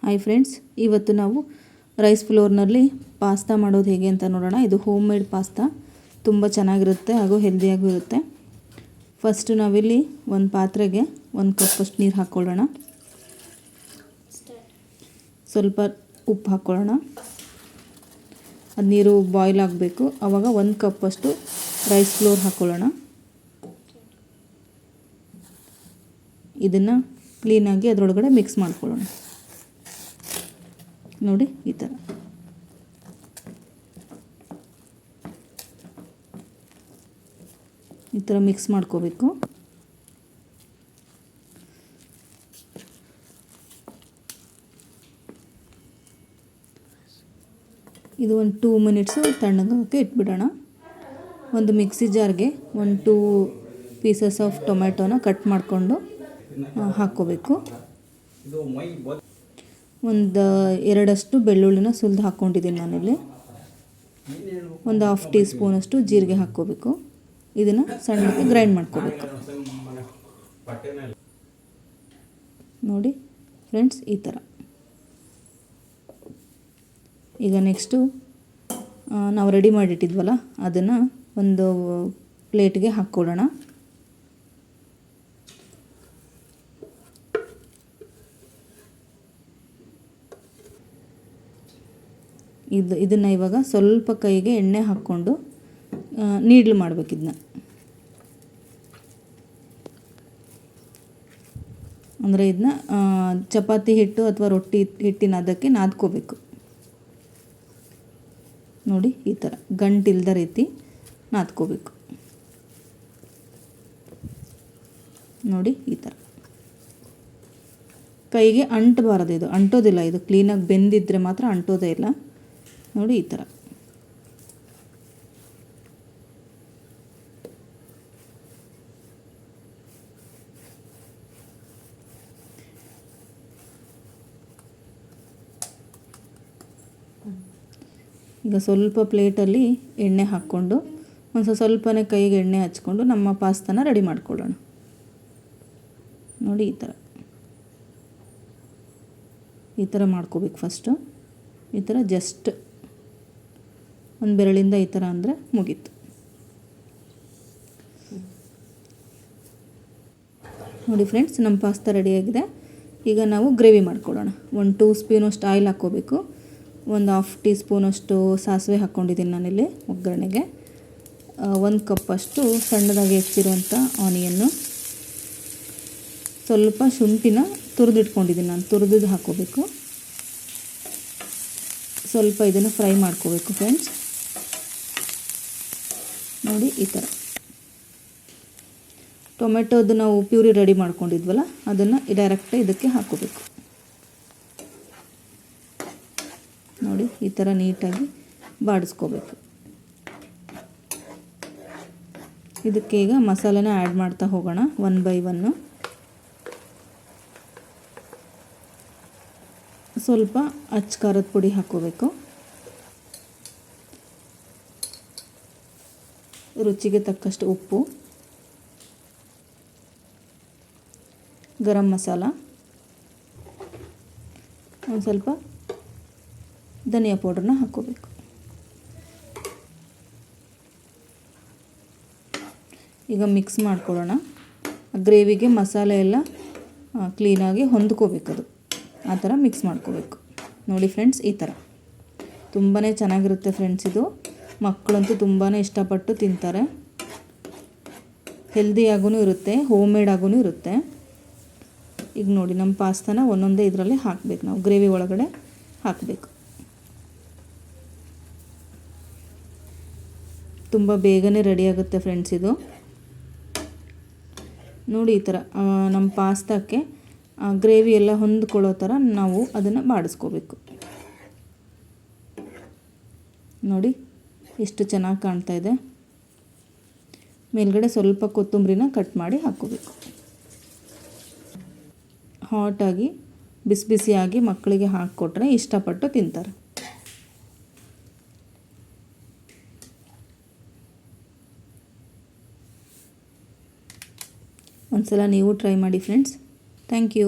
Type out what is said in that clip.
Hi friends, ಇವತ್ತು ನಾವು rice ಫ್ಲೋರ್ನಲ್ಲಿ pasta ಮಾಡೋದು ಹೇಗೆ ಅಂತ ನೋಡೋಣ. ಇದು ಹೋಮ್ ಮೇಡ್ ಪಾಸ್ತಾ, ತುಂಬ ಚೆನ್ನಾಗಿರುತ್ತೆ ಹಾಗೂ ಹೆಲ್ದಿಯಾಗೂ ಇರುತ್ತೆ. ಫಸ್ಟ್ ನಾವಿಲ್ಲಿ ಒಂದು ಪಾತ್ರೆಗೆ 1 ಕಪ್ಪಷ್ಟು ನೀರು ಹಾಕ್ಕೊಳ್ಳೋಣ. ಸ್ವಲ್ಪ ಉಪ್ಪು ಹಾಕ್ಕೊಳ್ಳೋಣ. ಅದು ನೀರು ಬಾಯ್ಲ್ ಆಗಬೇಕು. ಆವಾಗ 1 ಕಪ್ಪಷ್ಟು ರೈಸ್ ಫ್ಲೋರ್ ಹಾಕ್ಕೊಳ್ಳೋಣ. ಇದನ್ನು ಕ್ಲೀನಾಗಿ ಅದರೊಳಗಡೆ ಮಿಕ್ಸ್ ಮಾಡ್ಕೊಳ್ಳೋಣ. ನೋಡಿ, ಈ ಥರ ಮಿಕ್ಸ್ ಮಾಡ್ಕೋಬೇಕು. ಇದು ಒಂದು 2 ಮಿನಿಟ್ಸು ತಣ್ಣಗಾಗೋಕ್ಕೆ ಇಟ್ಬಿಡೋಣ. ಒಂದು ಮಿಕ್ಸಿ ಜಾರ್ಗೆ 1-2 ಪೀಸಸ್ ಆಫ್ ಟೊಮ್ಯಾಟೋನ ಕಟ್ ಮಾಡಿಕೊಂಡು ಹಾಕ್ಕೋಬೇಕು. ಒಂದು 2 ಬೆಳ್ಳುಳ್ಳಿನ ಸುಲಿದು ಹಾಕ್ಕೊಂಡಿದ್ದೀನಿ ನಾನಿಲ್ಲಿ. ಒಂದು 1/2 ಟೀ ಸ್ಪೂನಷ್ಟು ಜೀರಿಗೆ ಹಾಕ್ಕೋಬೇಕು. ಇದನ್ನು ಸಣ್ಣಕ್ಕೆ ಗ್ರೈಂಡ್ ಮಾಡ್ಕೋಬೇಕು. ನೋಡಿ ಫ್ರೆಂಡ್ಸ್, ಈ ಥರ. ಈಗ ನೆಕ್ಸ್ಟು ನಾವು ರೆಡಿ ಮಾಡಿಟ್ಟಿದ್ವಲ್ಲ, ಅದನ್ನು ಒಂದು ಪ್ಲೇಟ್ಗೆ ಹಾಕ್ಕೊಳ್ಳೋಣ. ಇದನ್ನು ಇವಾಗ ಸ್ವಲ್ಪ ಕೈಗೆ ಎಣ್ಣೆ ಹಾಕ್ಕೊಂಡು ನೀಡ್ಲು ಮಾಡಬೇಕು. ಇದನ್ನ ಅಂದರೆ ಇದನ್ನ ಚಪಾತಿ ಹಿಟ್ಟು ಅಥವಾ ರೊಟ್ಟಿ ಹಿಟ್ಟಿನ ಅದಕ್ಕೆ ನಾದ್ಕೋಬೇಕು. ನೋಡಿ, ಈ ಥರ ಗಂಟಿಲ್ದ ರೀತಿ ನಾದ್ಕೋಬೇಕು. ನೋಡಿ, ಈ ಥರ ಕೈಗೆ ಅಂಟಬಾರದು. ಇದು ಅಂಟೋದಿಲ್ಲ. ಇದು ಕ್ಲೀನಾಗಿ ಬೆಂದಿದ್ರೆ ಮಾತ್ರ ಅಂಟೋದೇ ಇಲ್ಲ. ನೋಡಿ, ಈ ಥರ. ಈಗ ಸ್ವಲ್ಪ ಪ್ಲೇಟಲ್ಲಿ ಎಣ್ಣೆ ಹಾಕ್ಕೊಂಡು ಸ್ವಲ್ಪನೇ ಕೈಗೆ ಎಣ್ಣೆ ಹಚ್ಕೊಂಡು ನಮ್ಮ ಪಾಸ್ತಾನ ರೆಡಿ ಮಾಡ್ಕೊಳ್ಳೋಣ. ನೋಡಿ, ಈ ಥರ ಮಾಡ್ಕೋಬೇಕು. ಫಸ್ಟು ಈ ಥರ ಜಸ್ಟ್ ಒಂದು ಬೆರಳಿಂದ ಈ ಥರ ಅಂದರೆ ಮುಗೀತು. ನೋಡಿ ಫ್ರೆಂಡ್ಸ್, ನಮ್ಮ ಪಾಸ್ತಾ ರೆಡಿಯಾಗಿದೆ. ಈಗ ನಾವು ಗ್ರೇವಿ ಮಾಡ್ಕೊಳ್ಳೋಣ. 1-2 ಸ್ಪೂನಷ್ಟು ಆಯಿಲ್ ಹಾಕ್ಕೋಬೇಕು. ಒಂದು 1/2 ಟೀ ಸ್ಪೂನಷ್ಟು ಸಾಸಿವೆ ಹಾಕ್ಕೊಂಡಿದ್ದೀನಿ ನಾನಿಲ್ಲಿ ಒಗ್ಗರಣೆಗೆ. 1 ಕಪ್ಪಷ್ಟು ಸಣ್ಣದಾಗಿ ಹೆಚ್ಚಿರುವಂಥ ಆನಿಯನ್ನು, ಸ್ವಲ್ಪ ಶುಂಠಿನ ತುರಿದಿಟ್ಕೊಂಡಿದ್ದೀನಿ ನಾನು, ತುರಿದು ಹಾಕ್ಕೋಬೇಕು. ಸ್ವಲ್ಪ ಇದನ್ನು ಫ್ರೈ ಮಾಡ್ಕೋಬೇಕು ಫ್ರೆಂಡ್ಸ್. ನೋಡಿ, ಈ ಥರ. ಟೊಮೆಟೊದು ನಾವು ಪ್ಯೂರಿ ರೆಡಿ ಮಾಡ್ಕೊಂಡಿದ್ವಲ್ಲ, ಅದನ್ನು ಡೈರೆಕ್ಟಾಗಿ ಇದಕ್ಕೆ ಹಾಕ್ಕೋಬೇಕು. ನೋಡಿ, ಈ ಥರ ನೀಟಾಗಿ ಬಾಡಿಸ್ಕೋಬೇಕು. ಇದಕ್ಕೆ ಈಗ ಮಸಾಲೆನ ಆ್ಯಡ್ ಮಾಡ್ತಾ ಹೋಗೋಣ 1 by 1. ಸ್ವಲ್ಪ ಅಚ್ಚ ಖಾರದ ಪುಡಿ ಹಾಕ್ಕೋಬೇಕು. ರುಚಿಗೆ ತಕ್ಕಷ್ಟು ಉಪ್ಪು, ಗರಂ ಮಸಾಲ, ಒಂದು ಸ್ವಲ್ಪ ಧನಿಯಾ ಪೌಡ್ರನ್ನ ಹಾಕ್ಕೋಬೇಕು. ಈಗ ಮಿಕ್ಸ್ ಮಾಡ್ಕೊಳ್ಳೋಣ. ಗ್ರೇವಿಗೆ ಮಸಾಲೆ ಎಲ್ಲ ಕ್ಲೀನಾಗಿ ಹೊಂದ್ಕೋಬೇಕದು, ಆ ಥರ ಮಿಕ್ಸ್ ಮಾಡ್ಕೋಬೇಕು. ನೋಡಿ ಫ್ರೆಂಡ್ಸ್, ಈ ಥರ ತುಂಬಾ ಚೆನ್ನಾಗಿರುತ್ತೆ ಫ್ರೆಂಡ್ಸ್. ಇದು ಮಕ್ಕಳಂತೂ ತುಂಬಾ ಇಷ್ಟಪಟ್ಟು ತಿಂತಾರೆ. ಹೆಲ್ದಿಯಾಗೂ ಇರುತ್ತೆ, ಹೋಮ್ ಮೇಡ್ ಆಗೂ ಇರುತ್ತೆ. ಈಗ ನೋಡಿ, ನಮ್ಮ ಪಾಸ್ತಾನ ಒಂದೊಂದೇ ಇದರಲ್ಲಿ ಹಾಕಬೇಕು. ನಾವು ಗ್ರೇವಿ ಒಳಗಡೆ ಹಾಕಬೇಕು. ತುಂಬ ಬೇಗನೆ ರೆಡಿ ಆಗುತ್ತೆ ಫ್ರೆಂಡ್ಸ್ ಇದು. ನೋಡಿ, ಈ ಥರ ನಮ್ಮ ಪಾಸ್ತಾಕ್ಕೆ ಗ್ರೇವಿ ಎಲ್ಲ ಹೊಂದ್ಕೊಳ್ಳೋ ಥರ ನಾವು ಅದನ್ನು ಬಾಡಿಸ್ಕೋಬೇಕು. ನೋಡಿ, ಎಷ್ಟು ಚೆನ್ನಾಗಿ ಕಾಣ್ತಾ ಇದೆ. ಮೇಲ್ಗಡೆ ಸ್ವಲ್ಪ ಕೊತ್ತಂಬರಿನ ಕಟ್ ಮಾಡಿ ಹಾಕ್ಕೋಬೇಕು. ಹಾಟಾಗಿ ಬಿಸಿ ಬಿಸಿಯಾಗಿ ಮಕ್ಕಳಿಗೆ ಹಾಕಿಕೊಟ್ರೆ ಇಷ್ಟಪಟ್ಟು ತಿಂತಾರೆ. ಒಂದ್ಸಲ ನೀವು ಟ್ರೈ ಮಾಡಿ ಫ್ರೆಂಡ್ಸ್. Thank you.